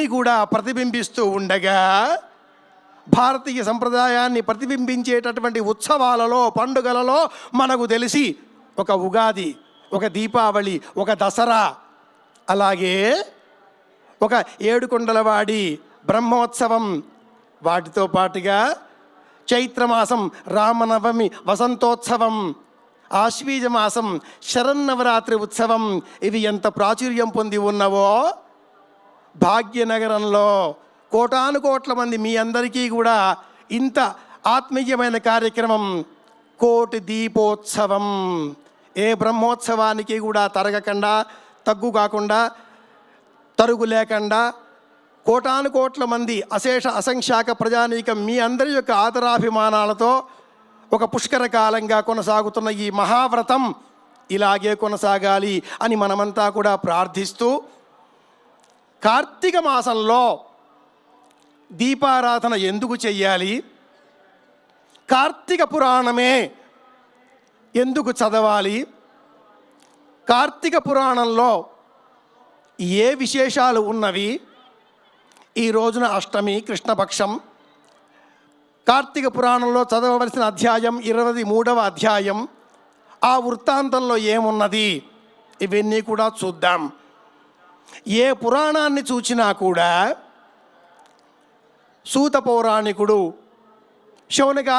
అన్నీ కూడా ప్రతిబింబిస్తూ ఉండగా భారతీయ సంప్రదాయాన్ని ప్రతిబింబించేటటువంటి ఉత్సవాలలో, పండుగలలో మనకు తెలిసి ఒక ఉగాది, ఒక దీపావళి, ఒక దసరా, అలాగే ఒక ఏడుకొండలవాడి బ్రహ్మోత్సవం, వాటితో పాటుగా చైత్రమాసం రామనవమి వసంతోత్సవం, ఆశ్వీజ మాసం శరన్నవరాత్రి ఉత్సవం, ఇవి ఎంత ప్రాచుర్యం పొంది ఉన్నవో భాగ్యనగరంలో కోటానుకోట్ల మంది మీ అందరికీ కూడా ఇంత ఆత్మీయమైన కార్యక్రమం కోటి దీపోత్సవం. ఏ బ్రహ్మోత్సవానికి కూడా తరగకుండా, తగ్గు కాకుండా, తరుగు లేకుండా కోటానుకోట్ల మంది అశేష అసంఖ్యాక ప్రజానీకం మీ అందరి యొక్క ఆదరాభిమానాలతో ఒక పుష్కర కాలంగా కొనసాగుతున్న ఈ మహావ్రతం ఇలాగే కొనసాగాలి అని మనమంతా కూడా ప్రార్థిస్తూ, కార్తీక మాసంలో దీపారాధన ఎందుకు చెయ్యాలి, కార్తీక పురాణమే ఎందుకు చదవాలి, కార్తీక పురాణంలో ఏ విశేషాలు ఉన్నవి, ఈ రోజున అష్టమి కృష్ణపక్షం, కార్తీక పురాణంలో చదవవలసిన అధ్యాయం 23వ అధ్యాయం, ఆ వృత్తాంతంలో ఏమున్నది, ఇవన్నీ కూడా చూద్దాం. ఏ పురాణాన్ని చూచినా కూడా సూత పౌరాణికుడు శౌనకాది